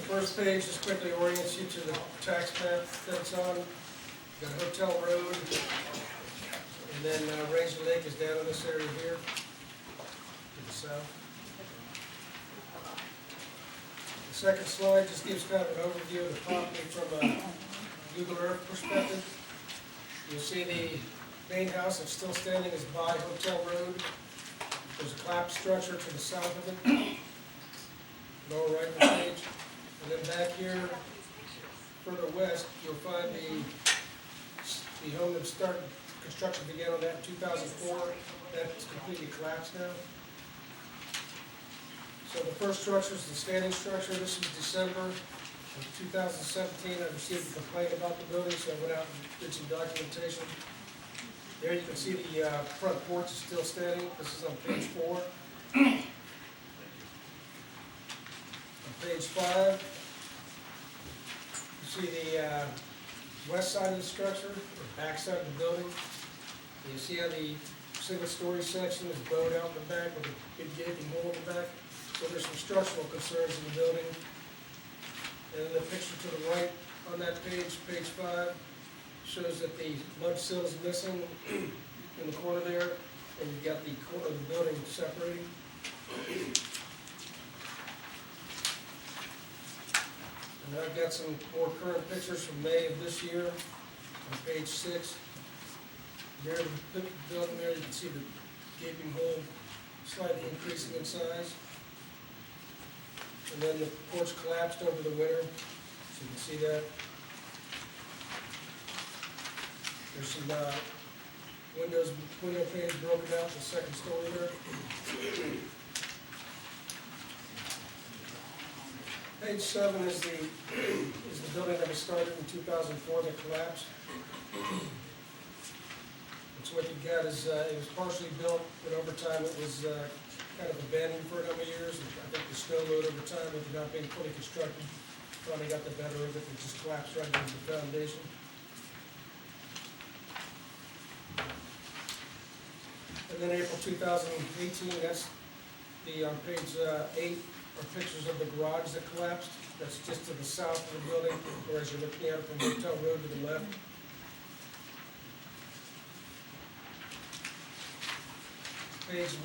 first page just quickly orients you to the tax map that it's on. You've got Hotel Road, and then Rangeley Lake is down in this area here, to the south. The second slide just gives kind of an overview of the property from a Google Earth perspective. You'll see the main house that's still standing is by Hotel Road. There's a collapsed structure to the south of it, lower right of the page. And then back here, further west, you'll find the home that started, construction began on that in 2004. That's completely collapsed now. So the first structure is the standing structure. This is December of 2017. I received a complaint about the building, so I went out and did some documentation. There you can see the front porch is still standing. This is on page 4. On page 5, you see the west side of the structure, or back side of the building. You see how the single-story section is bowed out in the back with a big gaping hole in the back. So there's some structural concerns in the building. And then the picture to the right on that page, page 5, shows that the mud sill is missing in the corner there, and you've got the corner of the building separating. And I've got some more current pictures from May of this year on page 6. There, the building there, you can see the gaping hole slightly increasing in size. And then the porch collapsed over the winter, so you can see that. There's some window panes broken out in the second story there. Page 7 is the building that was started in 2004 that collapsed. And so what you got is it was partially built, but over time it was kind of abandoned for a number of years. And I think the snow load over time, after not being fully constructed, finally got the better of it and just collapsed right into the foundation. And then April 2018, that's the, on page 8, are pictures of the garage that collapsed. That's just to the south of the building, or as you're looking at it from Hotel Road to the left. Page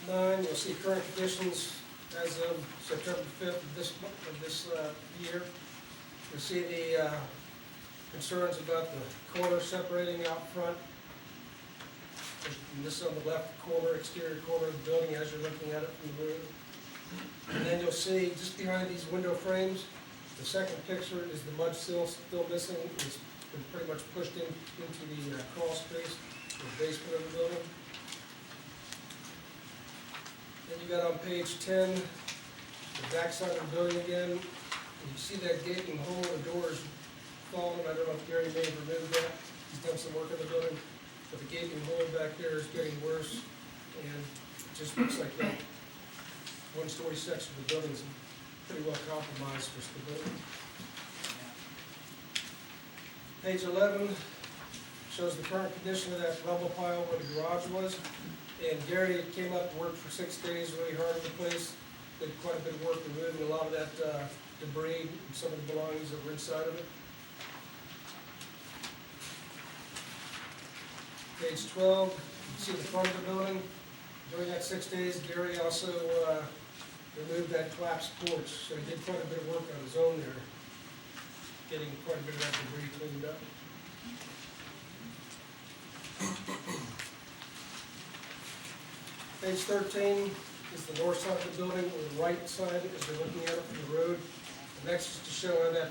9, you'll see current conditions as of September 5th of this year. You'll see the concerns about the corner separating out front. And this is on the left corner, exterior corner of the building as you're looking at it from the road. And then you'll see just behind these window frames, the second picture is the mud sill still missing. It's been pretty much pushed into the crawl space, the basement of the building. Then you got on page 10, the back side of the building again. You see that gaping hole, the door is fallen. I don't know if Gary may have removed that. He's done some work in the building. But the gaping hole back there is getting worse, and it just looks like that one-story section of the building is pretty well compromised for stability. Page 11 shows the current condition of that rubble pile where the garage was. And Gary came up and worked for 6 days really hard on the place. Did quite a bit of work removing a lot of that debris and some of the belongings that were inside of it. Page 12, you can see the front of the building. During that 6 days, Gary also removed that collapsed porch, so he did quite a bit of work on his own there, getting quite a bit of that debris cleaned up. Page 13 is the north side of the building, or the right side as you're looking at it from the road. And that's just to show how that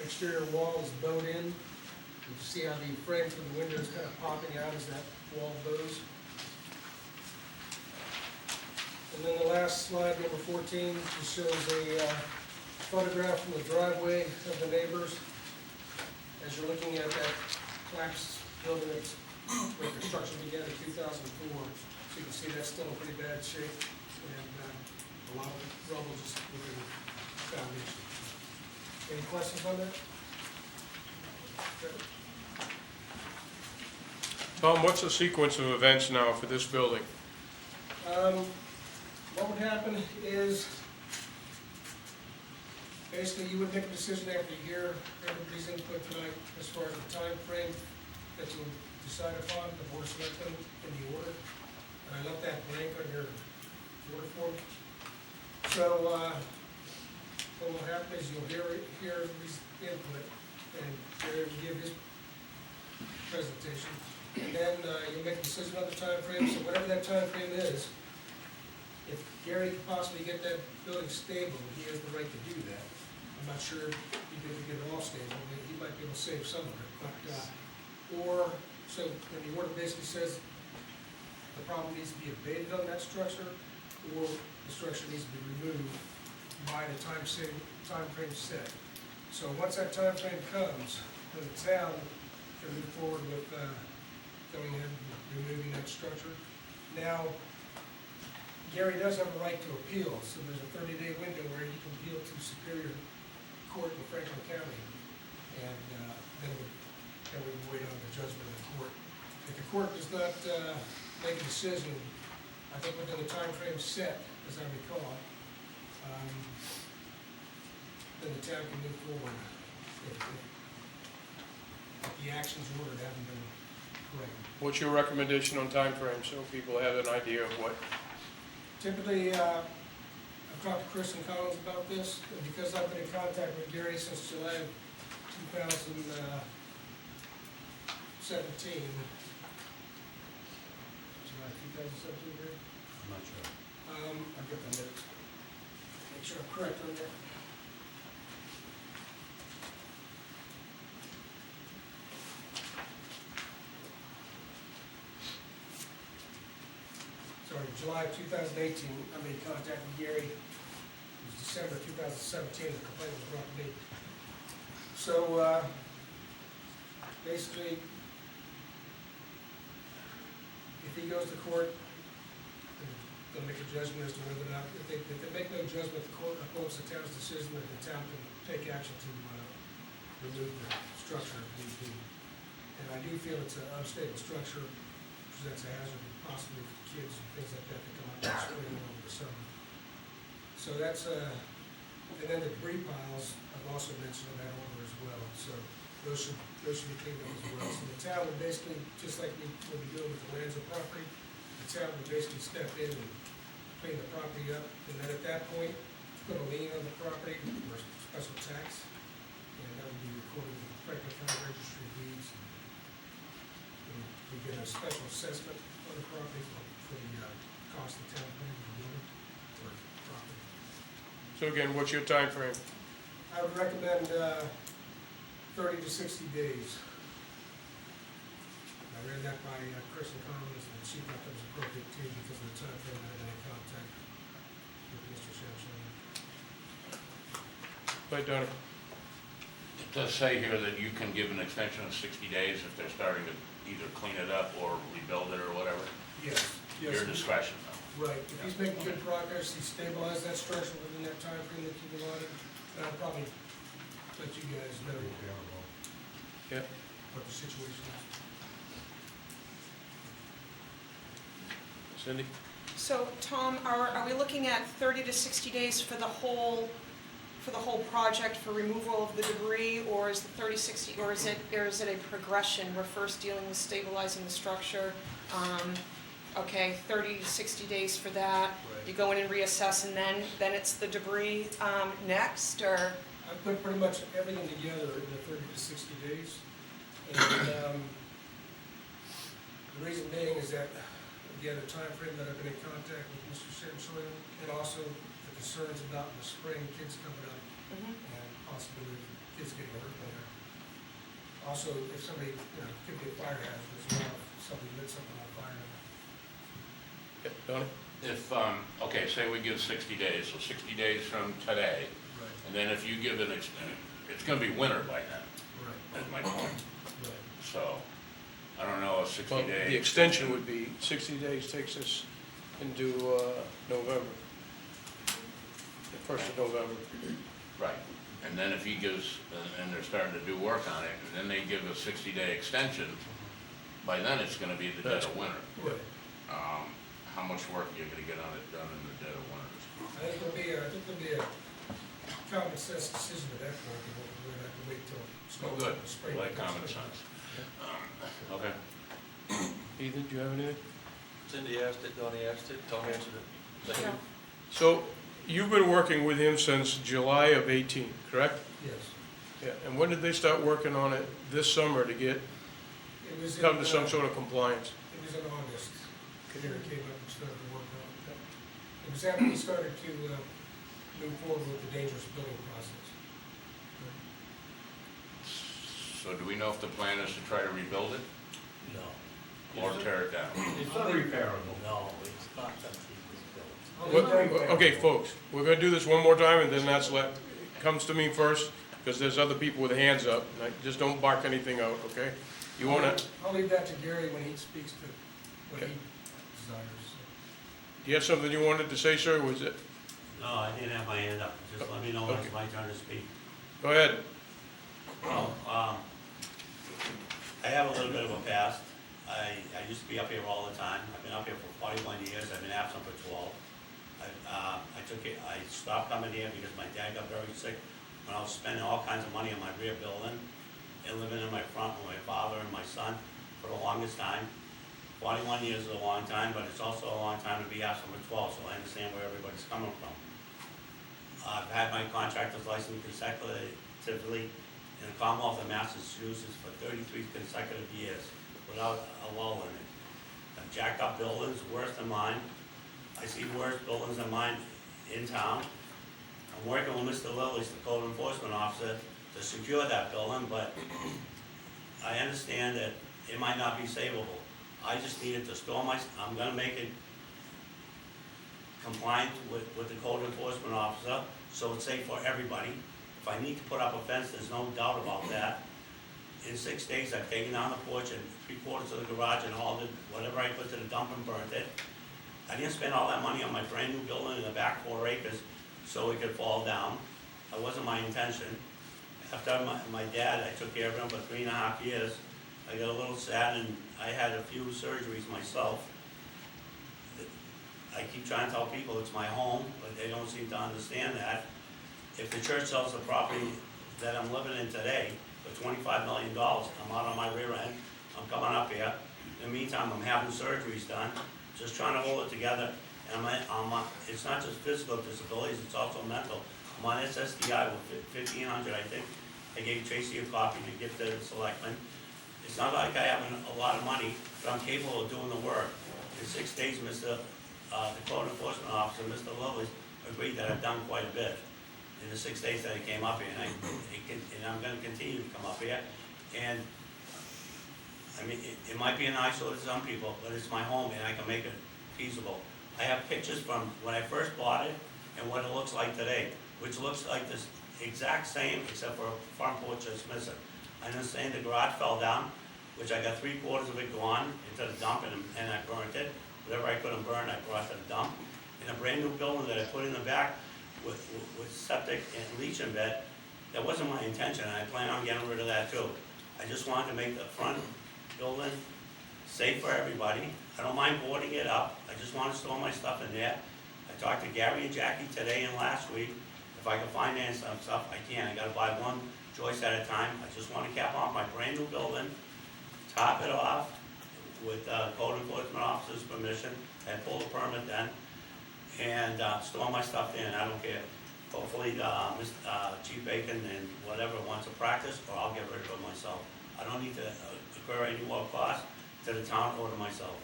exterior wall is bowed in. You can see how the frame from the window is kind of popping out as that wall bows. And then the last slide, number 14, just shows a photograph from the driveway of the neighbors. As you're looking at that collapsed building that's where construction began in 2004. So you can see that's still in pretty bad shape, and a lot of rubble just within the foundation. Any questions on that? Tom, what's the sequence of events now for this building? What would happen is Basically, you would make a decision after you hear everybody's input tonight as far as the time frame that you'll decide upon, the board of selectmen in the order. And I left that blank on your order form. So, what will happen is you'll hear everybody's input, and Gary will give his presentation. And then, you'll make a decision on the time frame. So whatever that time frame is, if Gary can possibly get that building stable, he has the right to do that. I'm not sure if he can get it all stable, but he might be able to save some of it. But, so when the order basically says the problem needs to be abated on that structure, or the structure needs to be removed by the time frame set. So once that time frame comes, then the town can move forward with going in and removing that structure. Now, Gary does have a right to appeal, so there's a 30-day window where he can appeal to Superior Court in Franklin County, and then we wait on the judgment of the court. If the court does not make a decision, I think within the time frame set, as I recall, then the town can move forward if the actions ordered haven't been corrected. What's your recommendation on time frame, so people have an idea of what? Typically, I've talked to Chris and Collins about this, and because I've been in contact with Gary since July of 2017. July 2017, Gary? I'm not sure. I'll get my minutes. Make sure I'm correct on that. Sorry, July of 2018, I made contact with Gary. It was December 2017, the complaint was brought to me. So, basically, if he goes to court, they'll make a judgment as to whether or not, if they make no judgment, the court upholds the town's decision, that the town can take action to remove the structure if need be. And I do feel it's an unstable structure, presents a hazard possibly for kids and things like that come out in the spring and over the summer. So that's, and then the debris piles, I've also mentioned in that order as well, so those should be cleaned up as well. So the town would basically, just like we will be doing with the lands and property, the town would basically step in and clean the property up, and then at that point, put a lien on the property or a special tax, and that would be recorded with the Franklin County Registry of Deeds. And we get a special assessment on the property for the cost of town paying the building or property. So again, what's your time frame? I would recommend 30 to 60 days. I ran that by Chris and Collins, and she thought that was appropriate too because of the time frame I had in contact with Mr. Sampson. Right, Donnie? It does say here that you can give an extension of 60 days if they're starting to either clean it up or rebuild it or whatever. Yes. Your discretion, though. Right. If he's making good progress, he stabilized that structure within that time frame that you've allotted, and I'll probably let you guys know Yeah. what the situation is. Cindy? So, Tom, are we looking at 30 to 60 days for the whole project for removal of the debris, or is the 30, 60, or is it a progression? We're first dealing with stabilizing the structure. Okay, 30 to 60 days for that. Right. You go in and reassess, and then it's the debris next, or? I put pretty much everything together in the 30 to 60 days. And the reason being is that, again, the time frame that I've been in contact with Mr. Sampson, and also the concerns about in the spring, kids coming up, and possibly kids getting hurt there. Also, if somebody, could be a fire hazard as well, if somebody lit something on fire. Yeah, Donnie? If, okay, say we give 60 days, so 60 days from today, Right. and then if you give an extension, it's going to be winter by then, Right. is my point. Right. So, I don't know, 60 Well, days. the extension would be 60 days takes us into November. The 1st of November. Right, and then if he gives, and they're starting to do work on it, and then they give a 60-day extension, by then it's gonna be the dead of winter. Right. How much work are you gonna get on it done in the dead of winter? I think there'll be a common sense decision at that point, and we're gonna have to wait till Oh, good. spring. Like common sense. Okay. Ethan, do you have anything? Cindy asked it, Donnie asked it, Tom answered it. Thank you. Yeah. So, you've been working with him since July of 18, correct? Yes. Yeah, and when did they start working on it this summer to get, It was in, come to some sort of compliance? It was in August, Karen came up and started to work on it. It was after we started to move forward with the dangerous building process. So do we know if the plan is to try to rebuild it No. or tear it down? It's unrepairable. No, it's not something that's built. I'll leave that- Okay, folks, we're gonna do this one more time, and then comes to me first, because there's other people with hands up, and just don't bark anything out, okay? You wanna, I'll leave that to Gary when he speaks to what he Okay. desires. do you have something you wanted to say, sir, or was it? No, I didn't have my hand up. Just let me know when it's my turn to speak. Go ahead. Well, I have a little bit of a past. I used to be up here all the time. I've been up here for 41 years. I've been absent for 12. I stopped coming here because my dad got very sick when I was spending all kinds of money on my rear building and living in my front with my father and my son for the longest time. 41 years is a long time, but it's also a long time to be absent for 12, so I understand where everybody's coming from. I've had my contractor's license consecutively in the Commonwealth of Massachusetts for 33 consecutive years without a lull in it. I've jacked up buildings worse than mine. I see worse buildings than mine in town. I'm working with Mr. Lillis, the code enforcement officer, to secure that building, but I understand that it might not be savable. I just needed to store I'm gonna make it compliant with the code enforcement officer, so it's safe for everybody. If I need to put up a fence, there's no doubt about that. In 6 days, I've taken down the porch and 3/4 of the garage and hauled it, whatever I put to the dump and burnt it. I didn't spend all that money on my brand new building in the back 4 acres so it could fall down. That wasn't my intention. After my dad, I took care of him for 3.5 years. I got a little sad and I had a few surgeries myself. I keep trying to tell people it's my home, but they don't seem to understand that. If the church sells the property that I'm living in today for $25 million, I'm out on my rear end, I'm coming up here. In the meantime, I'm having surgeries done, just trying to hold it together. And it's not just physical disabilities, it's also mental. I'm on SSDI with 1,500, I think. I gave Tracy a copy to give to the Selectmen. It's not like I have a lot of money, but I'm capable of doing the work. In 6 days, the code enforcement officer, Mr. Lillis, agreed that I've done quite a bit in the 6 days that I came up here, and I'm gonna continue to come up here. And, I mean, it might be an eyesore to some people, but it's my home and I can make it feasible. I have pictures from when I first bought it and what it looks like today, which looks like this exact same, except for a front porch that's missing. I understand the garage fell down, which I got 3/4 of it gone into the dump and I burnt it. Whatever I couldn't burn, I brought to the dump. In a brand new building that I put in the back with septic and leaching bed, that wasn't my intention, and I plan on getting rid of that too. I just wanted to make the front building safe for everybody. I don't mind boarding it up, I just want to store my stuff in there. I talked to Gary and Jackie today and last week. If I can finance some stuff, I can. I gotta buy one joist at a time. I just want to cap off my brand new building, top it off with code enforcement officer's permission, and pull the permit then, and store my stuff in. I don't care. Hopefully, Chief Bacon and whatever wants to practice, or I'll get rid of it myself. I don't need to incur any more cost to the town or to myself.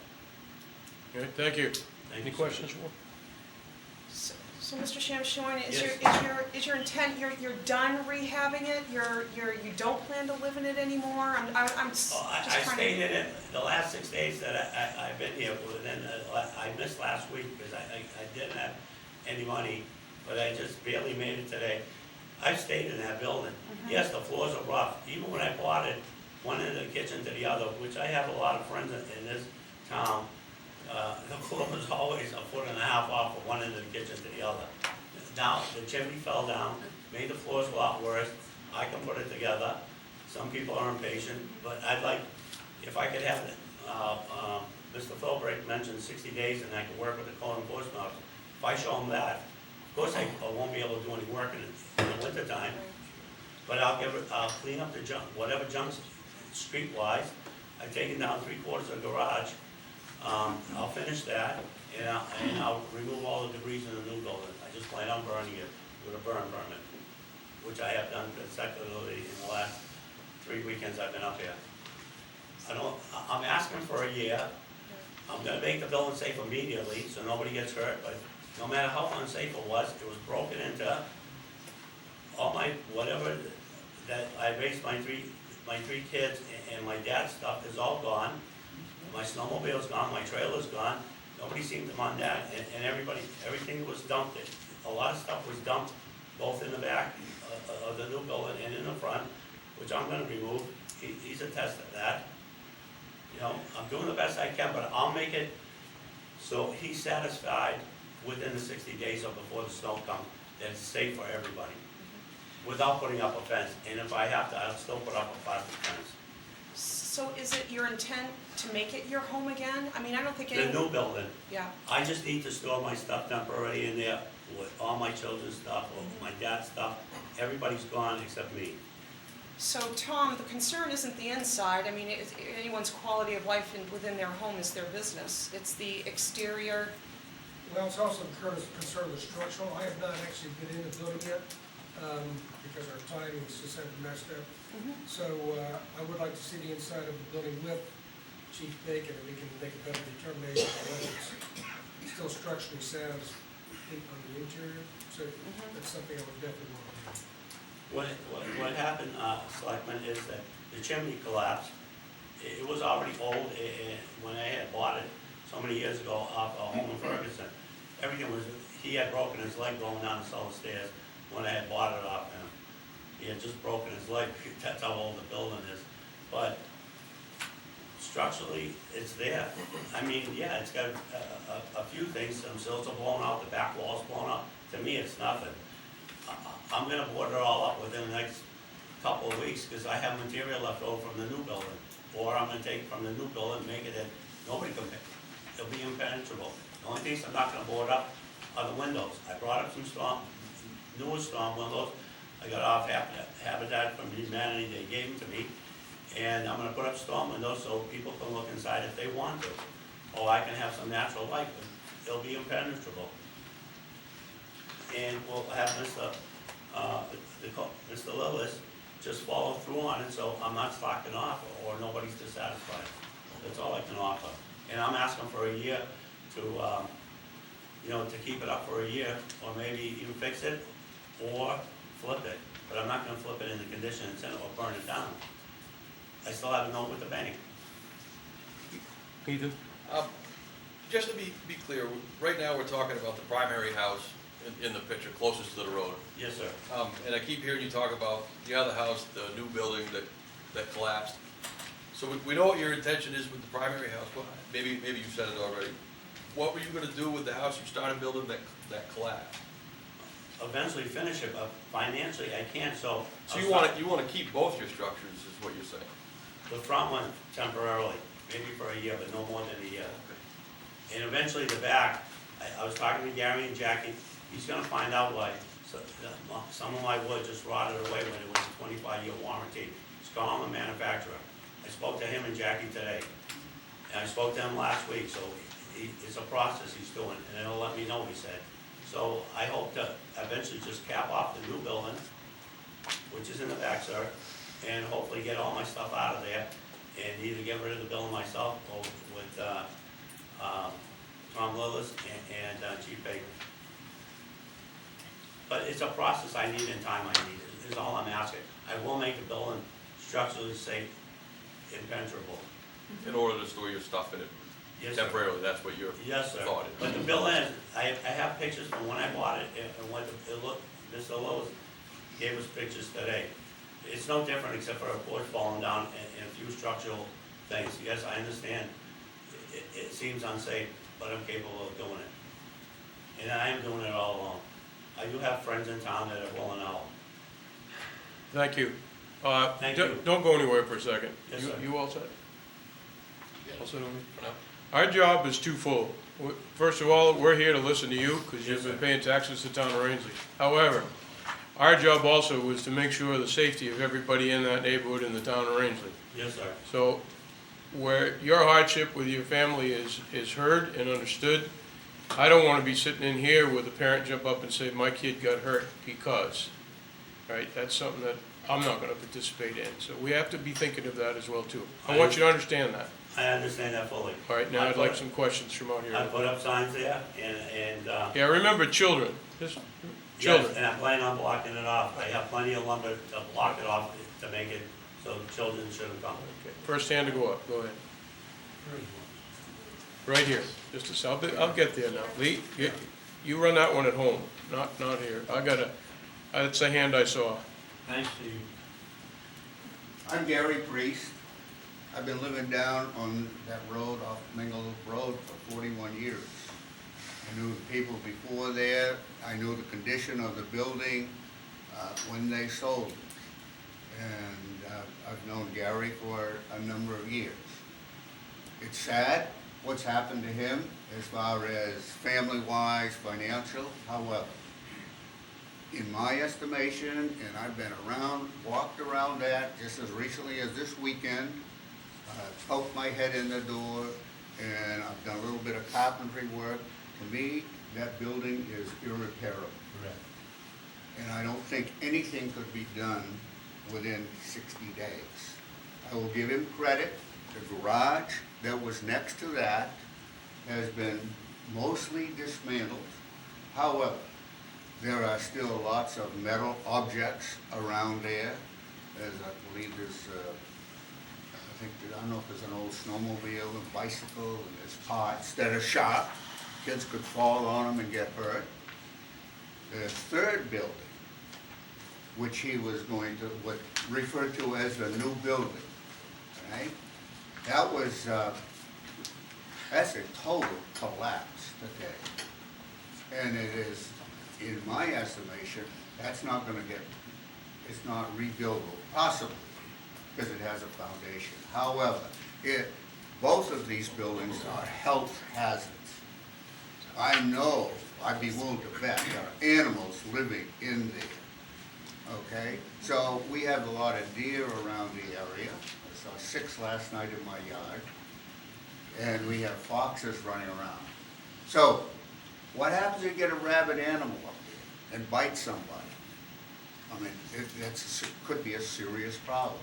Okay, thank you. Thank Any you, sir. questions for? So, Mr. Shamshorn, Yes. is your intent, you're done rehabbing it? You don't plan to live in it anymore? I'm just I trying to... stayed in it the last 6 days that I've been here, then I missed last week because I didn't have any money, but I just barely made it today. I've stayed in that building. Yes, the floors are rough. Even when I bought it, one end of the kitchen to the other, which I have a lot of friends in this town, the floor was always 1.5 feet off from one end of the kitchen to the other. Now, the chimney fell down, made the floors a lot worse. I can put it together. Some people are impatient, but I'd like, if I could have it, Mr. Philbrick mentioned 60 days and I could work with the code enforcement officer. If I show him that, course, I won't be able to do any work in the winter time, but I'll clean up the junk, whatever junk's streetwise. I've taken down 3/4 of the garage. I'll finish that, and I'll remove all the debris in the new building. I just plan on burning it with a burn permit, which I have done consecutively in the last 3 weekends I've been up here. I'm asking for a year. I'm gonna make the building safe immediately, so nobody gets hurt, but no matter how unsafe it was broken into. All my, whatever, that I raised my three kids and my dad's stuff is all gone. My snowmobile's gone, my trailer's gone. Nobody seemed to mind that, and everything was dumped. A lot of stuff was dumped, both in the back of the new building and in the front, which I'm gonna remove. He's attested to that. You know, I'm doing the best I can, but I'll make it so he's satisfied within the 60 days or before the snow comes, that it's safe for everybody, without putting up a fence. And if I have to, I'll still put up a plastic fence. So is it your intent to make it your home again? I mean, I don't think The new building, Yeah, I just need to store my stuff temporarily in there, with all my children's stuff, or my dad's stuff. Everybody's gone except me. so Tom, the concern isn't the inside. I mean, anyone's quality of life within their home is their business. It's the exterior. Well, it's also concerned with structural. I have not actually been in the building yet, because our timing just haven't matched up. So, I would like to see the inside of the building with Chief Bacon, and we can make a better determination on whether it's still structurally sound on the interior. So, that's something I would definitely want to do. What happened, Selectmen, is that the chimney collapsed. It was already old, when I had bought it so many years ago off a home in Ferguson. Everything was, he had broken his leg going down the cellar stairs when I had bought it off him. He had just broken his leg, that's how old the building is. But structurally, it's there. I mean, yeah, it's got a few things, some sills are blown out, the back wall's blown out. To me, it's nothing. I'm gonna board it all up within the next couple of weeks, because I have material left over from the new building. Or I'm gonna take it from the new building and make it that nobody can pick. It'll be impenetrable. The only things I'm not gonna board up are the windows. I brought up some newer storm windows. I got off Habitat from Humanity, they gave them to me. And I'm gonna put up storm windows so people can look inside if they want to. Or I can have some natural light, but it'll be impenetrable. And we'll have Mr. Lillis just follow through on it, so I'm not slacking off or nobody's dissatisfied. That's all I can offer. And I'm asking for a year to, to keep it up for a year, or maybe even fix it, or flip it. But I'm not gonna flip it in the condition it's in, or burn it down. I still have a note with the bank. Ethan? Just to be clear, right now we're talking about the primary house in the picture closest to the road. Yes, sir. And I keep hearing you talk about the other house, the new building that collapsed. So we know what your intention is with the primary house. Well, maybe you said it already. What were you gonna do with the house you started building that collapsed? Eventually finish it, but financially I can't, so. So you wanna keep both your structures, is what you're saying? The front one temporarily, maybe for a year, but no more than a year. And eventually the back, I was talking to Gary and Jackie, he's gonna find out why some of my wood just rotted away when it was a 25-year warranty. It's gone on the manufacturer. I spoke to him and Jackie today, and I spoke to him last week, so it's a process he's doing, and he'll let me know, he said. So I hope to eventually just cap off the new building, which is in the back, sir, and hopefully get all my stuff out of there, and either get rid of the building myself or with Tom Lillis and Chief Baker. But it's a process I need and time I need, is all I'm asking. I will make the building structurally safe, impenetrable. In order to store your stuff in it Yes, sir. temporarily, that's what your Yes, sir. thought is. But the building, I have pictures from when I bought it, and what it looked, Mr. Lowe's gave us pictures today. It's no different except for a porch falling down and a few structural things. Yes, I understand, it seems unsafe, but I'm capable of doing it. And I am doing it all alone. I do have friends in town that are willing to help. Thank you. Thank you. Don't go anywhere for a second. Yes, sir. You all set? Yeah. All set over? No? Our job is twofold. First of all, we're here to listen to you, because you've been paying taxes to the town of Rangeley. However, our job also was to make sure the safety of everybody in that neighborhood in the town of Rangeley. Yes, sir. So, where your hardship with your family is heard and understood, I don't wanna be sitting in here with a parent jump up and say, my kid got hurt because, right? That's something that I'm not gonna participate in, so we have to be thinking of that as well too. I want you to understand that. I understand that fully. All right, now I'd like some questions from out I here. put up signs there, and, Yeah, remember children, just yes, children. and I'm planning on blocking it off. I have plenty of lumber to block it off to make it so the children shouldn't come. Okay, first hand to go up, go ahead. Right here, just a second, I'll get there now. Lee, you run that one at home, not here. That's the hand I saw. Thanks, Steve. I'm Gary Priest. I've been living down on that road off Mingle Road for 41 years. I knew the people before there. I knew the condition of the building when they sold it. And I've known Gary for a number of years. It's sad what's happened to him as far as family-wise, financial. However, in my estimation, and I've been around, walked around that just as recently as this weekend, poked my head in the door, and I've done a little bit of carpentry work. To me, that building is irreparable. Correct. And I don't think anything could be done within 60 days. I will give him credit. The garage that was next to that has been mostly dismantled. However, there are still lots of metal objects around there. As I believe there's, I don't know if there's an old snowmobile and bicycle, and there's parts that are sharp. Kids could fall on them and get hurt. The third building, which he was going to, what referred to as the new building, right? That was, that's a total collapse today. And it is, in my estimation, that's not gonna get, it's not rebuildable, possibly, because it has a foundation. However, both of these buildings are health hazards. I know, I'd be willing to bet, there are animals living in there, okay? So we have a lot of deer around the area. I saw 6 last night in my yard. And we have foxes running around. So, what happens if you get a rabid animal up there and bite somebody? I mean, it could be a serious problem.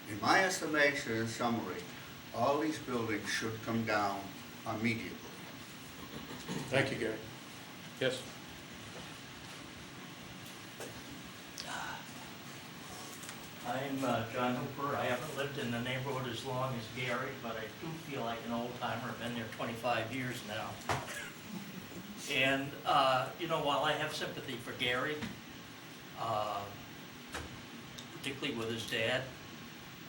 In my estimation, in summary, all these buildings should come down immediately. Thank you, Gary. Yes? I'm John Hooper. I haven't lived in the neighborhood as long as Gary, but I do feel like an old timer. I've been there 25 years now. And, you know, while I have sympathy for Gary, particularly with his dad,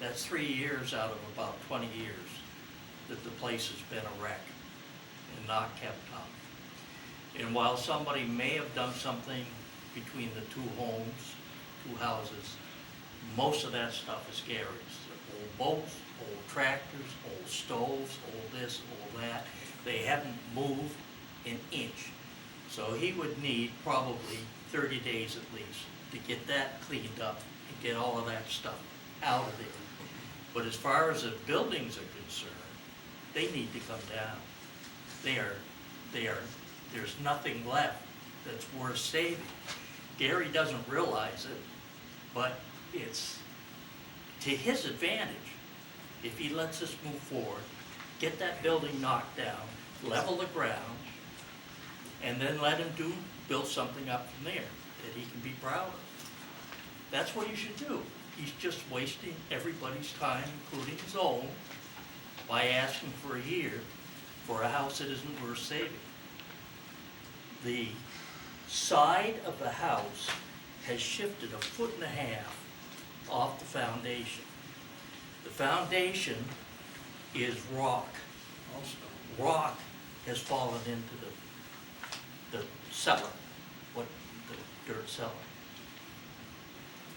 that's 3 years out of about 20 years that the place has been a wreck and not kept up. And while somebody may have done something between the two homes, two houses, most of that stuff is Gary's. Old boats, old tractors, old stoves, old this, old that. They haven't moved an inch. So he would need probably 30 days at least to get that cleaned up and get all of that stuff out of there. But as far as the buildings are concerned, they need to come down. There's nothing left that's worth saving. Gary doesn't realize it, but it's to his advantage if he lets us move forward, get that building knocked down, level the ground, and then let him build something up from there that he can be proud of. That's what he should do. He's just wasting everybody's time, including his own, by asking for a year for a house that isn't worth saving. The side of the house has shifted 1.5 feet off the foundation. The foundation is rock. Rock has fallen into the cellar, the dirt cellar.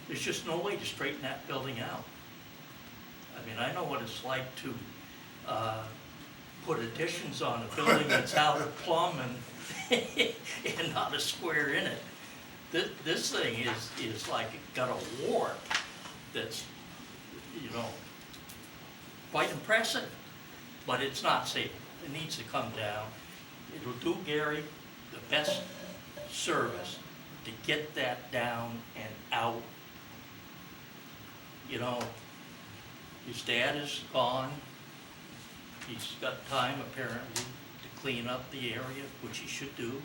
There's just no way to straighten that building out. I mean, I know what it's like to put additions on a building that's out of plumb and not a square in it. This thing is like it got a warp that's, quite impressive, but it's not safe. It needs to come down. It'll do Gary the best service to get that down and out. His dad is gone. He's got time apparently to clean up the area, which he should do.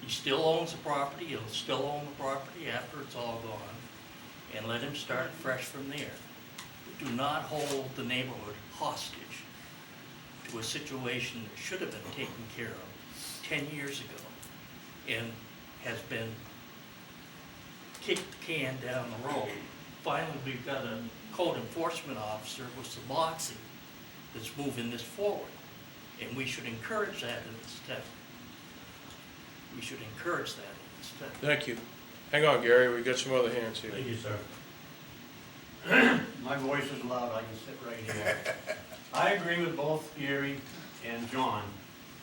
He still owns the property. He'll still own the property after it's all gone. And let him start fresh from there. Do not hold the neighborhood hostage to a situation that should have been taken care of 10 years ago and has been kicked the can down the road. Finally, we've got a code enforcement officer with some moxie that's moving this forward. And we should encourage that in this town. We should encourage that in this town. Thank you. Hang on, Gary, we got some other hands here. Thank you, sir. My voice is loud, I can sit right here. I agree with both Gary and John.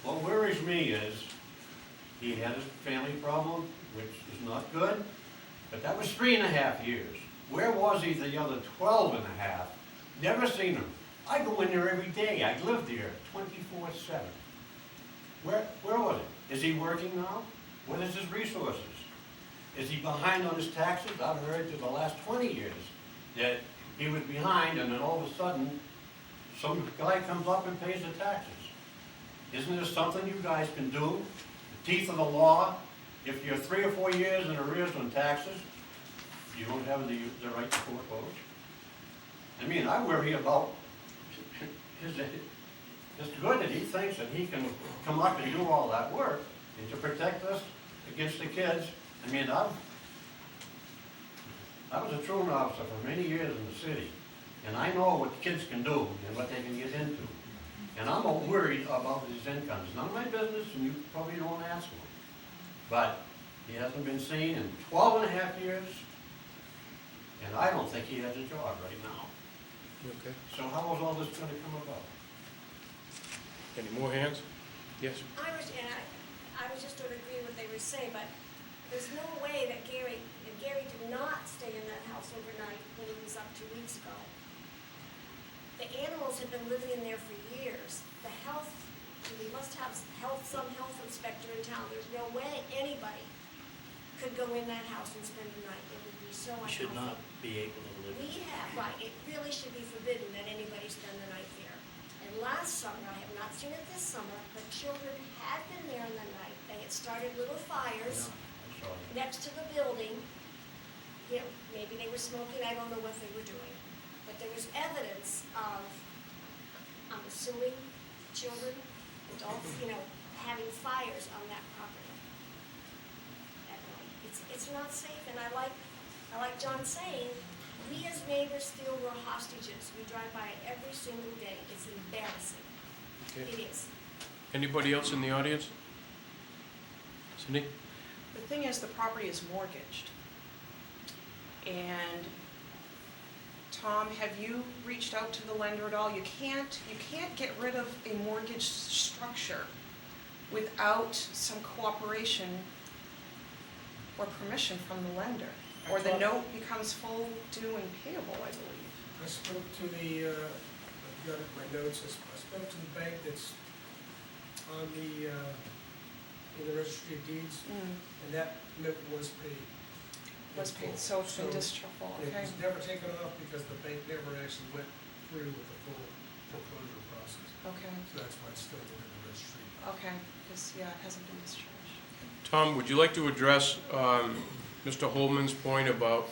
What worries me is, he had a family problem, which is not good, but that was 3.5 years. Where was he the other 12 and a half? Never seen him. I go in there every day, I live there 24/7. Where was it? Is he working now? What is his resources? Is he behind on his taxes? I've heard for the last 20 years that he was behind and then all of a sudden, some guy comes up and pays the taxes. Isn't there something you guys can do? The teeth of the law, if you're 3 or 4 years in arrears on taxes, you don't have the right to foreclose. I mean, I worry about it's good that he thinks that he can come up and do all that work and to protect us against the kids. I mean, I was a truant officer for many years in the city, and I know what the kids can do and what they can get into. And I'm not worried about his income. It's none of my business, and you probably don't ask him. But he hasn't been seen in 12.5 years, and I don't think he has a job right now. Okay. So how is all this going to come about? Any more hands? Yes. I was just going to agree with what they were saying, but there's no way that Gary did not stay in that house overnight when he was up 2 weeks ago. The animals have been living in there for years. The health, we must have some health inspector in town. There's no way anybody could go in that house and spend the night. It would be so unhealthy. Should not be able to live. Right, it really should be forbidden that anybody spend the night there. And last summer, I have not seen it this summer, but children had been there in the night. They had started little fires next to the building. Maybe they were smoking, I don't know what they were doing. But there was evidence of, I'm assuming, children, adults, having fires on that property at night. It's not safe, and I like John saying, we as neighbors feel we're hostages. We drive by it every single day. It's embarrassing. Okay. It is. Anybody else in the audience? Cindy? The thing is, the property is mortgaged. And Tom, have you reached out to the lender at all? You can't get rid of a mortgage structure without some cooperation or permission from the lender. Or the note becomes full due and payable, I believe. I spoke to the, I've got my notes, I spoke to the bank that's on the, in the registry of deeds, and that note was paid. Was paid, so it's been distrustful, It okay? was never taken off because the bank never actually went through with the full foreclosure process. Okay, So that's why it's still within the registry. okay, because, yeah, it hasn't been discharged. Tom, would you like to address Mr. Holman's point about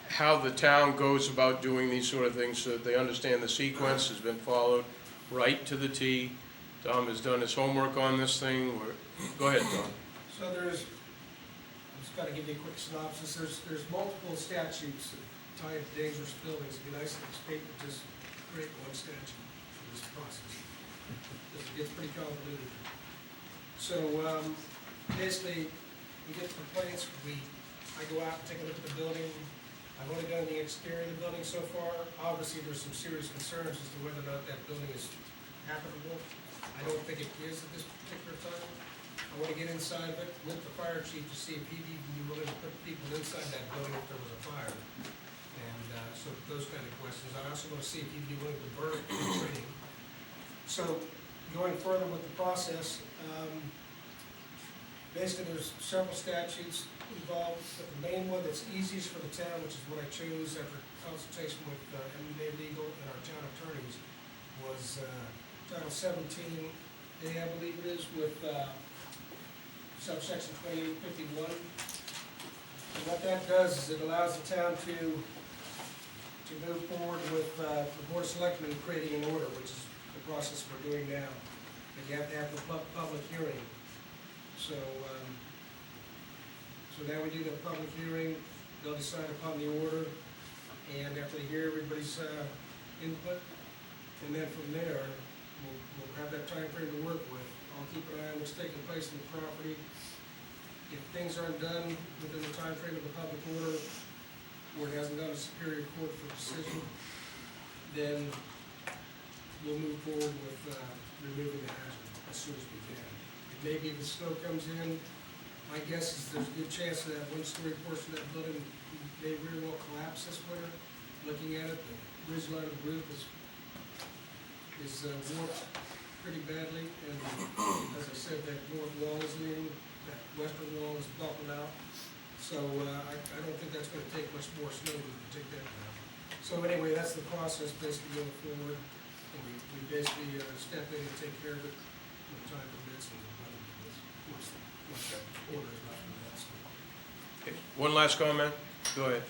how the town goes about doing these sort of things so that they understand the sequence has been followed right to the T? Tom has done his homework on this thing. Go ahead, Tom. So I'm just gonna give you a quick synopsis. There's multiple statutes that tie to dangerous buildings. It'd be nice if the state would just create one statute for this process. It gets pretty convoluted. So, basically, we get complaints, I go out and take a look at the building. I've only done the exterior of the building so far. Obviously, there's some serious concerns as to whether or not that building habitable. I don't think it is at this particular time. I want to get inside of it with the fire chief to see if he'd even be willing to put people inside that building if there was a fire. And so those kind of questions. I also want to see if he'd be willing to burn it for training. So going further with the process, basically there's several statutes involved, but the main one that's easiest for the town, which is what I chose after consultation with MMA Legal and our town attorneys, was Title 17A, I believe it is, with subsection 2851. And what that does is it allows the town to move forward with the Board of Selectmen creating an order, which is the process we're doing now. And you have to have the public hearing. So, so now we do the public hearing, they'll decide upon the order, and after they hear everybody's input, and then from there, we'll have that time frame to work with. I'll keep an eye on what's taking place in the property. If things aren't done within the time frame of the public order, or it hasn't gone to Superior Court for decision, then we'll move forward with removing the hazard as soon as we can. And maybe if the snow comes in, my guess is there's a good chance that one-story portion of that building may very well collapse this winter. Looking at it, the ridge line of the roof is warped pretty badly, and as I said, that north wall is leaning, that western wall is buckled out. So I don't think that's going to take much more snow to take that down. So anyway, that's the process basically going forward, and we basically step in and take care of it when time permits and when it permits, once that order is not permits. Okay. One last comment? Go ahead.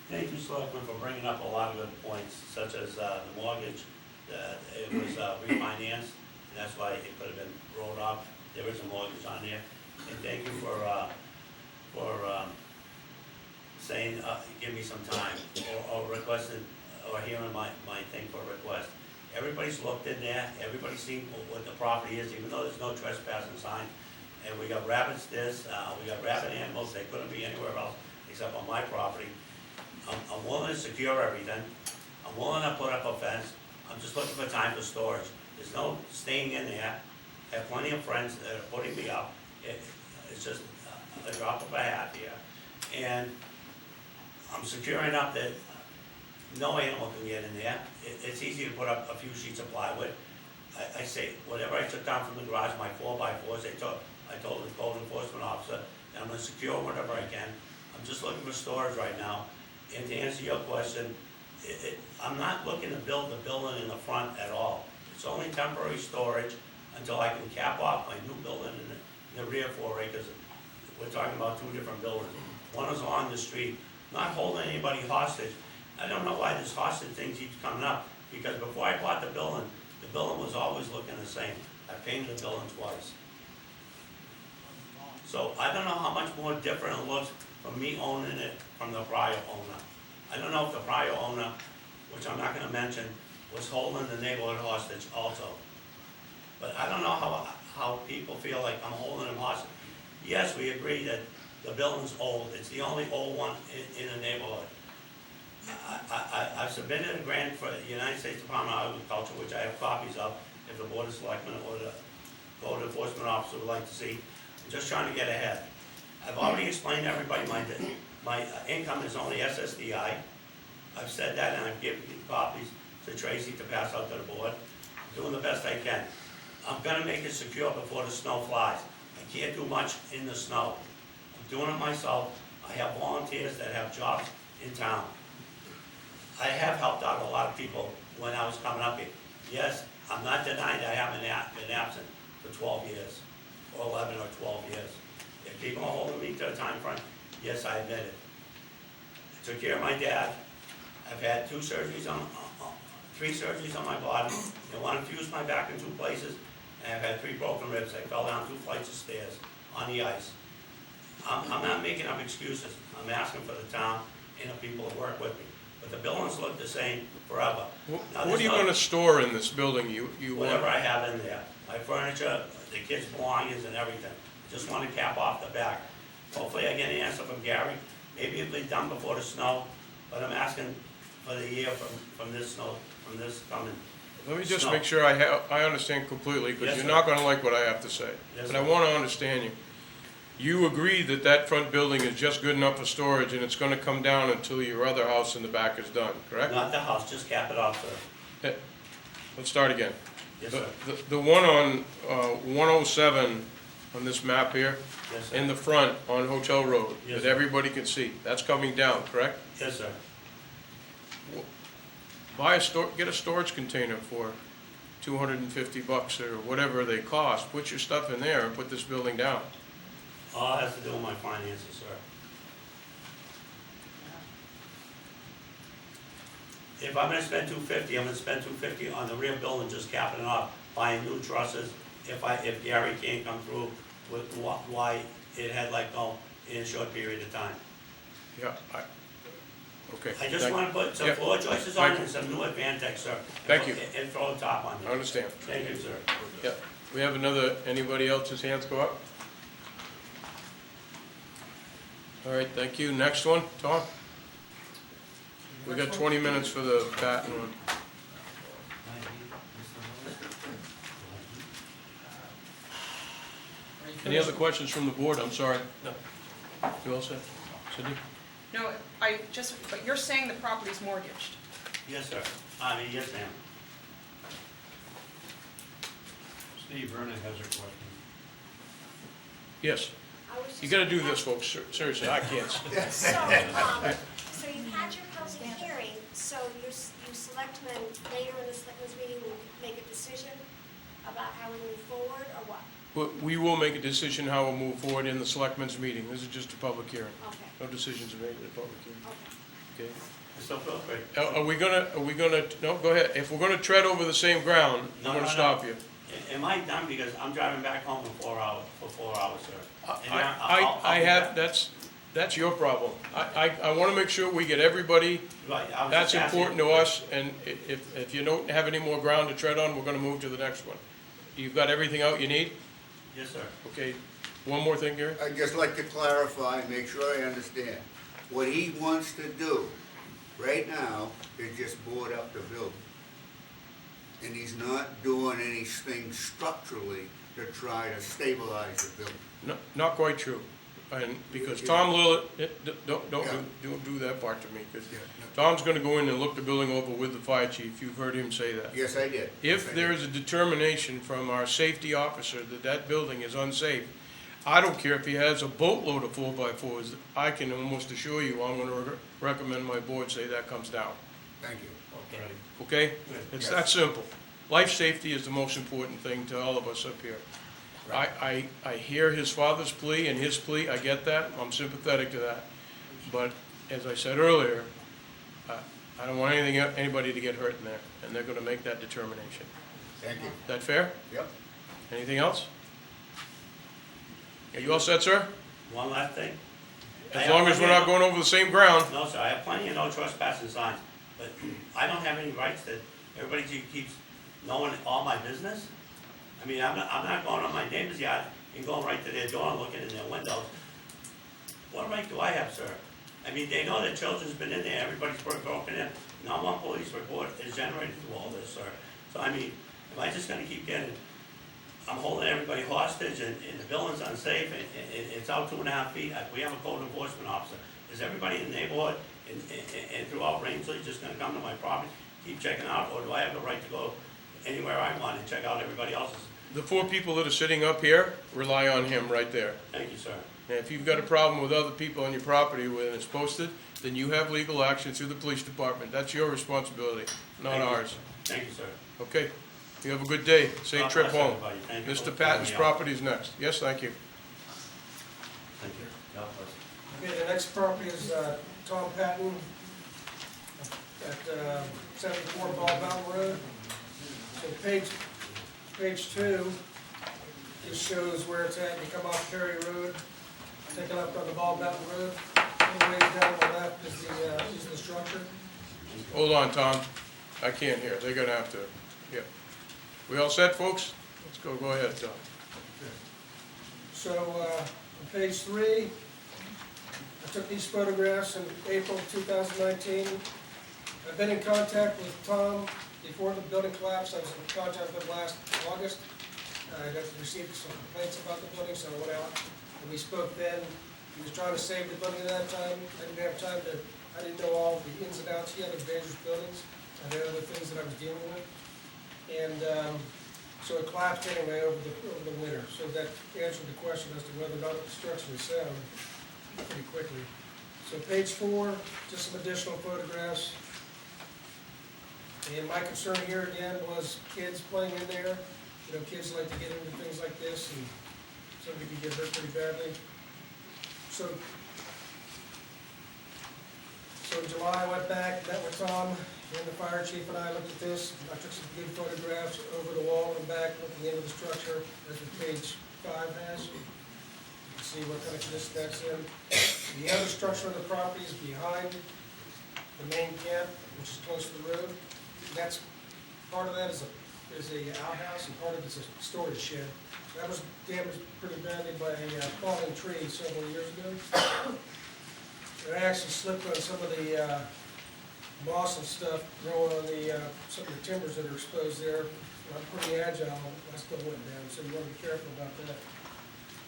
Thank you, Selectmen, for bringing up a lot of good points, such as the mortgage, it was refinanced, and that's why it could have been rolled off. There is a mortgage on there. And thank you for saying, give me some time, or requesting, or hearing my thing for a request. Everybody's looked in there, everybody's seen what the property is, even though there's no trespassing sign. And we got rabbits we got rabbit animals, they couldn't be anywhere else except on my property. I'm willing to secure everything, I'm willing to put up a fence, I'm just looking for time for storage. There's no staying in there, I have plenty of friends that are putting me up. It's just a drop of a hat here. And I'm securing up that no animal can get in there. It's easy to put up a few sheets of plywood. I say, whatever I took down from the garage, my 4x4s, I told the code enforcement officer that I'm gonna secure whatever I can. I'm just looking for storage right now. And to answer your question, I'm not looking to build the building in the front at all. It's only temporary storage until I can cap off my new building in the rear 4 acres. We're talking about 2 different buildings. One is along the street, not holding anybody hostage. I don't know why this hostage thing keeps coming up, because before I bought the building was always looking the same. I painted the building twice. So I don't know how much more different it looks from me owning it from the prior owner. I don't know if the prior owner, which I'm not gonna mention, was holding the neighborhood hostage also. But I don't know how people feel like I'm holding them hostage. Yes, we agree that the building's old, it's the only old one in the neighborhood. I've submitted a grant for the United States Department of Agriculture, which I have copies of, if the Board of Selectmen or the Code Enforcement Officer would like to see. I'm just trying to get ahead. I've already explained to everybody my income is only SSDI. I've said that, and I've given copies to Tracy to pass out to the board. I'm doing the best I can. I'm gonna make it secure before the snow flies. I can't do much in the snow. I'm doing it myself. I have volunteers that have jobs in town. I have helped out a lot of people when I was coming up here. Yes, I'm not denying that I haven't been absent for 12 years, or 11 or 12 years. If people are holding me to a time frame, yes, I admit it. I took care of my dad. I've had 3 surgeries on my body. They want to fuse my back in 2 places, and I've had 3 broken ribs. I fell down 2 flights of stairs on the ice. I'm not making up excuses. I'm asking for the town and the people to work with me. But the buildings look the same forever. What are you going to store in this building? Whatever I have in there. My furniture, the kids' belongings and everything. Just want to cap off the back. Hopefully I get an answer from Gary. Maybe it'll be done before the snow, but I'm asking for the year from this snow, from this coming Let me just Snow. make sure I understand completely, because Yes, you're sir. not gonna like what I have to say. Yes, But I sir. wanna understand you. You agree that that front building is just good enough for storage, and it's gonna come down until your other house in the back is done, correct? Not the house, just cap it off, sir. Let's start again. Yes, sir. The one on 107 on this map here, Yes, sir. in the front on Hotel Road, Yes, that sir. everybody can see, that's coming down, correct? Yes, sir. Get a storage container for $250 or whatever they cost. Put your stuff in there and put this building down. All has to do with my finances, sir. If I'm gonna spend $250, I'm gonna spend $250 on the rear building, just capping it off, buying new trusses. If Gary can't come through with why it had let go in a short period of time. Yeah, okay. I just thank- wanna put some Yeah. floor joists on and some new Advantech, sir. Thank you. And throw a top on I it. understand. Thank you, sir. Yeah, we have anybody else's hands go up? All right, thank you. Next one, Tom? We got 20 minutes for the patent one. Any other questions from the board? I'm sorry. No. You all set? Cindy? No, but you're saying the property's mortgaged? Yes, sir. Yes, ma'am. Steve Vernon has a question. Yes. I was just You gotta do gonna this, folks. Seriously, I can't. So you had your public hearing, so you selectmen, later in the selectmen's meeting, will make a decision about how we move forward, or what? We will make a decision how we'll move forward in the selectmen's meeting. This is just a public hearing. Okay, No decisions are made at a public hearing. okay. Okay? So feel free. Are we gonna, no, go ahead. If we're gonna tread over the same ground, I'm No, gonna no, stop no. you. Am I done? Because I'm driving back home in 4 hours, sir. And I have, that's your problem. I wanna make sure we get everybody, Right, I was that's just asking- important to us, and if you don't have any more ground to tread on, we're gonna move to the next one. You've got everything out you need? Yes, sir. Okay, one more thing, Gary? I'd just like to clarify, make sure I understand. What he wants to do right now is just board up the building. And he's not doing anything structurally to try to stabilize the building. No, not quite true. And because Tom Lillard, don't do that part to me, because Tom's gonna go in and look the building over with the fire chief. You've heard him say that. Yes, I did. If there is a determination from our safety officer that that building is unsafe, I don't care if he has a boatload of 4x4s, I can almost assure you, I'm gonna recommend my board say that comes down, Thank you. Okay. okay? It's that simple. Life safety is the most important thing to all of us up here. I hear his father's plea and his plea, I get that, I'm sympathetic to that. But as I said earlier, I don't want anybody to get hurt in there, and they're gonna make that determination. Thank you. Is that fair? Yep. Anything else? Are you all set, sir? One last thing. As long as we're not going over the same ground. No, sir, I have plenty of no trespassing signs, but I don't have any rights that everybody keeps knowing all my business. I mean, I'm not going on my neighbor's yard and going right to their door and looking in their windows. What right do I have, sir? I mean, they know that children's been in there, everybody's broken in. Not one police report is generated through all this, sir. So I mean, am I just gonna keep getting, I'm holding everybody hostage and the building's unsafe and it's out 2.5 feet. We have a code enforcement officer. Is everybody in the neighborhood and throughout Rangeley just gonna come to my property, keep checking out, or do I have the right to go anywhere I want and check out everybody else's? The 4 people that are sitting up here rely on him right there. Thank you, sir. And if you've got a problem with other people on your property when it's posted, then you have legal action through the police department. That's your responsibility, not Thank you. ours. Thank you, sir. Okay? You have a good day. Safe God trip bless home. everybody. Thank you for Mr. Patton's letting me out. property is next. Yes, thank you. Thank you. God bless. Okay, the next property is Tom Patton at 74 Ball Mountain Road. So page 2 just shows where it's at. You come off Perry Road, take it up on the Ball Mountain Road. All the way down the left is the structure. Hold on, Tom. I can't hear. They're gonna have to, yeah. We all set, folks? Let's go ahead, Tom. So on page 3, I took these photographs in April 2019. I've been in contact with Tom before the building collapsed, I was in contact with him last August. I received some complaints about the building, so I went out and we spoke then. He was trying to save the building at that time. I didn't have time to, I didn't know all the ins and outs yet of dangerous buildings and the other things that I was dealing with. And so it collapsed anyway over the winter. So that answered the question as to whether or not it was structurally sound pretty quickly. So page 4, just some additional photographs. And my concern here again was kids playing in there. You know, kids like to get into things like this and somebody could get hurt pretty badly. So in July, I went back, met with Tom and the fire chief and I looked at this. I took some good photographs over the wall and back, looking into the structure, as the page 5 has. You can see what kind of condition that's in. The other structure of the property is behind the main camp, which is close to the road. That's, part of that is a outhouse and part of it's a storage shed. That was damaged pretty badly by a falling tree several years ago. And I actually slipped on some of the moss and stuff growing on some of the timbers that are exposed there. I'm pretty agile, I still went down, so you want to be careful about that.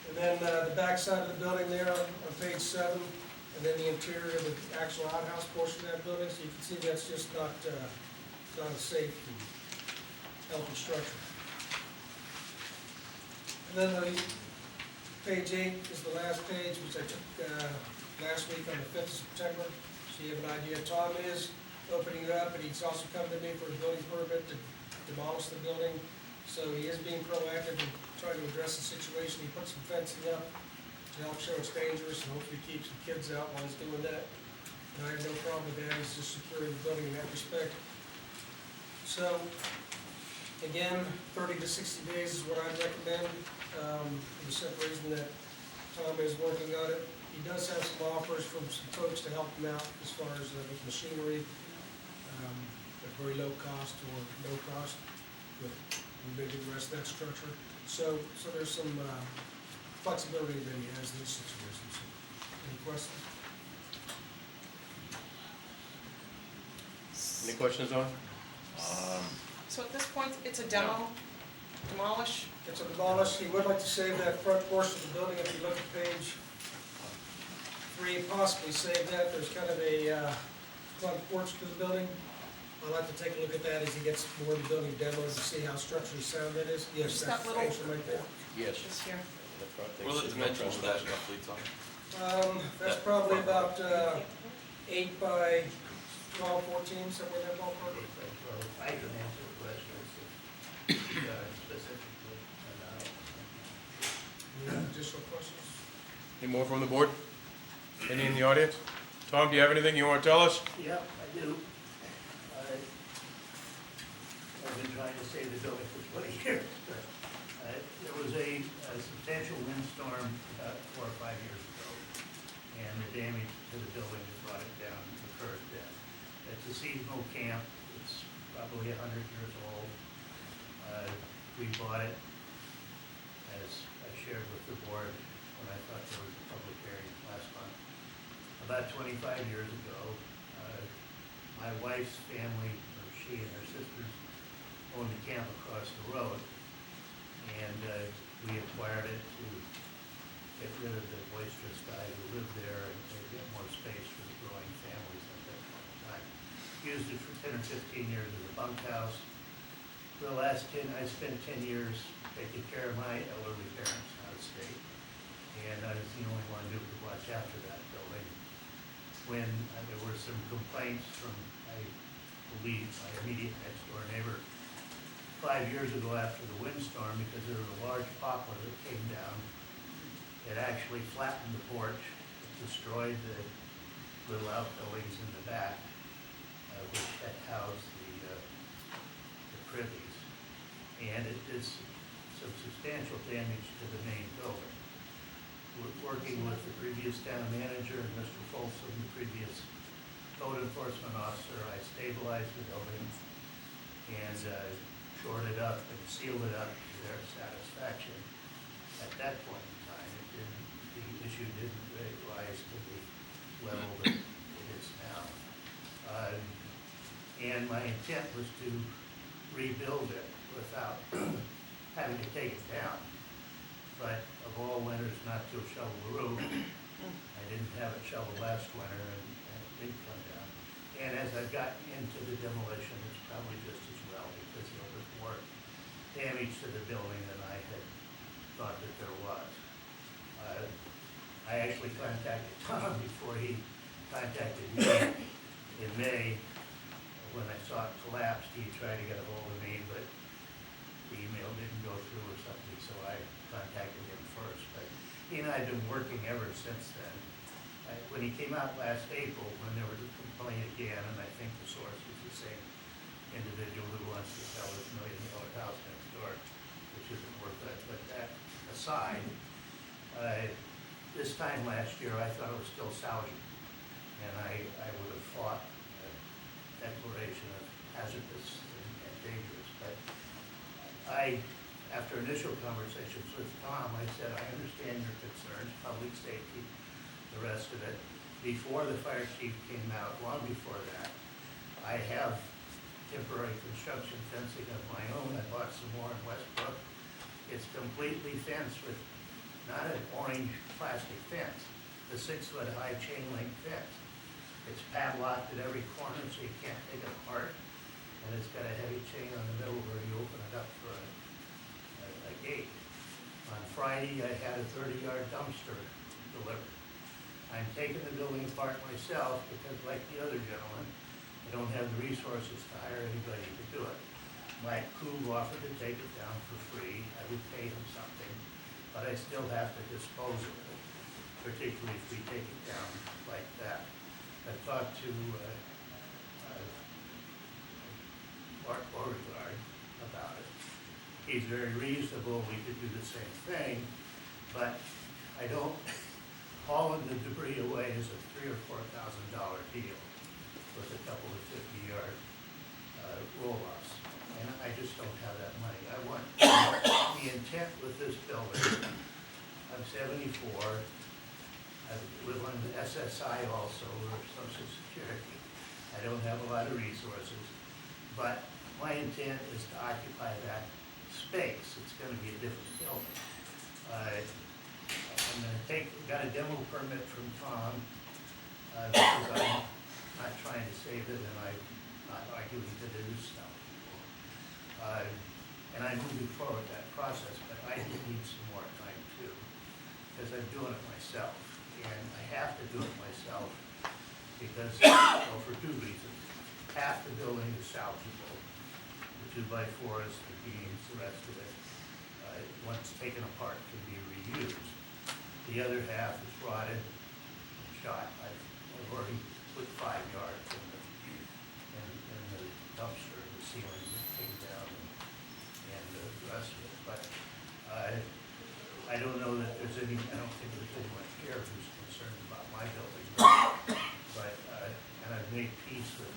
And then the back side of the building there on page 7, and then the interior of the actual outhouse portion of that building, so you can see that's just not a safe and healthy structure. And then page 8 is the last page, which I took last week on the 5th of September. So you have an idea. Tom is opening it up, and he's also come to me for a building permit to demolish the building. So he is being proactive in trying to address the situation. He put some fencing up to help show it's dangerous and hopefully keep some kids out while he's doing that. And I have no problem with that. He's just securing the building in that respect. So, again, 30 to 60 days is what I'd recommend, for the simple reason that Tom is working on it. He does have some offers from some folks to help him out as far as with machinery, at very low cost or no cost, with maybe the rest of that structure. So there's some flexibility that he has in this situation. So, any questions? Any questions on? So at this point, it's a demolish? It's a demolish. He would like to save that front portion of the building. If you look at page 3, possibly save that. There's kind of a front porch to the building. I'd like to take a look at that as he gets more of the building demoed to see how structurally sound that is. Yes, Just that's that little- portion right there. Yes. This here. What are the dimensions of that roughly, Tom? That's probably about 8 by 12, 14, somewhere in that ballpark. I can answer the question specifically. Any additional questions? Any more from the board? Any in the audience? Tom, do you have anything you want to tell us? Yeah, I do. I've been trying to save the building for 20 years. There was a substantial windstorm about 4 or 5 years ago, and the damage to the building that brought it down occurred then. It's a seasonal camp. It's probably 100 years old. We bought it, as I shared with the board when I thought there was a public hearing last month, about 25 years ago. My wife's family, or she and her sisters, owned a camp across the road, and we acquired it to get rid of the boisterous guy who lived there and to get more space for the growing families at that point in time. Used it for 10 or 15 years as a bunkhouse. For the last 10, I spent 10 years taking care of my elderly parents out of state, and I was the only one who could watch after that building. When there were some complaints from, I believe, my immediate next door neighbor 5 years ago after the windstorm, because there was a large poplar that came down. It actually flattened the porch, destroyed the little outbuildings in the back, which had housed the privies. And it did some substantial damage to the main building. Working with the previous town manager and Mr. Folsom, the previous code enforcement officer, I stabilized the building and shored it up and sealed it up to their satisfaction. At that point in time, the issue didn't rise to the level that it is now. And my intent was to rebuild it without having to take it down. But of all winters not to shovel the roof, I didn't have it shoveled last winter and it did come down. And as I've gotten into the demolition, it's probably just as well because there was more damage to the building than I had thought that there was. I actually contacted Tom before he contacted me in May. When I saw it collapsed, he tried to get a hold of me, but the email didn't go through or something, so I contacted him first. But he and I have been working ever since then. When he came out last April, when there was a complaint again, and I think the source was the same individual who wants to sell this $1 million house next door, which isn't worth it. But that aside, this time last year, I thought it was still salvageable, and I would have fought a declaration of hazardous and dangerous. But after initial conversations with Tom, I said, I understand your concerns, public safety, the rest of it. Before the fire chief came out, long before that, I have temporary construction fencing of my own. I bought some more in Westbrook. It's completely fenced with not an orange plastic fence, the 6-foot high chain link fence. It's padlocked at every corner so you can't take it apart. And it's got a heavy chain on the middle where you open it up for a gate. On Friday, I had a 30-yard dumpster delivered. I'm taking the building apart myself because, like the other gentleman, I don't have the resources to hire anybody to do it. My crew offered to take it down for free. I would pay them something, but I still have to dispose of it, particularly if we take it down like that. I've talked to Mark Beauregard about it. He's very reasonable. We could do the same thing, but I don't. Hauling the debris away is a $3,000 or $4,000 deal with a couple of 50-yard roll-offs, and I just don't have that money. I want the intent with this building. I'm 74. I live on the SSI also, or Social Security. I don't have a lot of resources, but my intent is to occupy that space. It's going to be a different building. I'm going to got a demo permit from Tom, because I'm not trying to save it and I'm not arguing that it is snow. And I'm moving forward with that process, but I do need some more time too, because I'm doing it myself. And I have to do it myself because, well, for two reasons. Half the building is salvageable, the 2x4s, the beams, the rest of it, once taken apart, can be reused. The other half is rotted and shot. I've already put 5 yards in the dumpster, the ceiling that came down, and the rest of it. But I don't know that there's any, I don't think there's anyone here who's concerned about my building. But and I've made peace with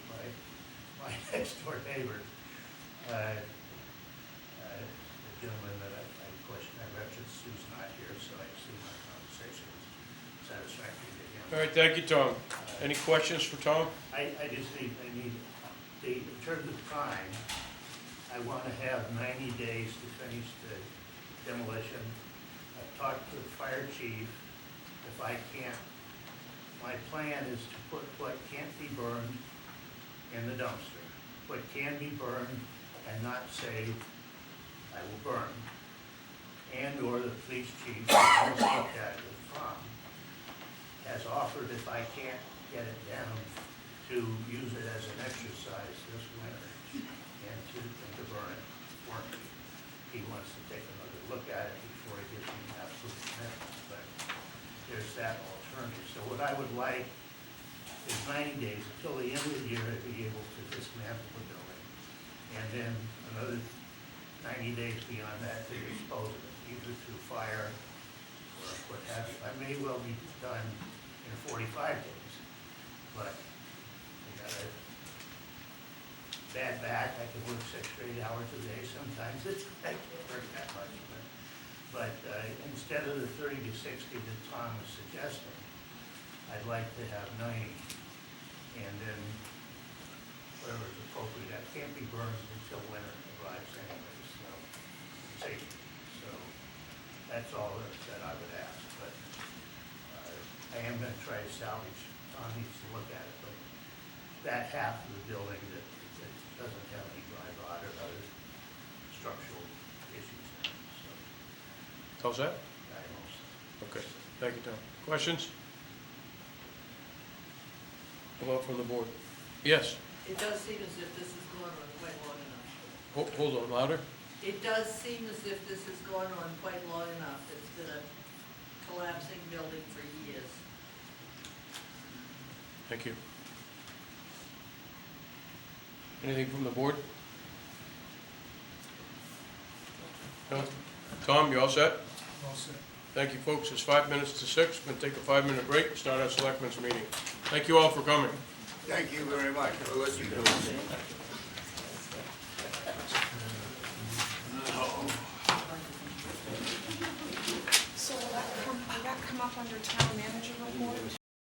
my next door neighbor, the gentleman that I questioned. I referenced Sue's not here, so I assume my conversation was satisfactory to him. All right, thank you, Tom. Any questions for Tom? I just need, in terms of time, I want to have 90 days to finish the demolition. I've talked to the fire chief. If I can't, my plan is to put what can't be burned in the dumpster. What can be burned and not say, I will burn. And or the police chief, I was looked at with Tom, has offered if I can't get it down to use it as an exercise this winter and to burn it for me. He wants to take another look at it before he gives me an absolute commitment, but there's that alternative. So what I would like is 90 days until the end of the year to be able to dismantle the building. And then another 90 days beyond that to dispose of it, either through fire or what have you. I may well be done in 45 days, but I got a bad back. I can work 6 or 8 hours a day. Sometimes I can't work that much, but instead of the 30 to 60 that Tom was suggesting, I'd like to have 90. And then whatever is appropriate. That can't be burned until winter arrives anyway, so, safety. So, that's all that I would ask, but, I am gonna try to salvage, Tom needs to look at it, but that half of the building that doesn't have any dry rot or other structural issues in it, so, How's that? I hope so. Okay, thank you, Tom. Questions? Come up from the board. Yes, It does seem as if this is going on quite long enough. hold on, louder. It does seem as if this has gone on quite long enough. It's been a collapsing building for years. Thank you. Anything from the board? No? Tom, you all set? All set. Thank you, folks. It's 5 minutes to 6. We're going to take a 5-minute break, start our selectmen's meeting. Thank you all for coming. Thank you very much for listening to us. So will that come up under town manager report?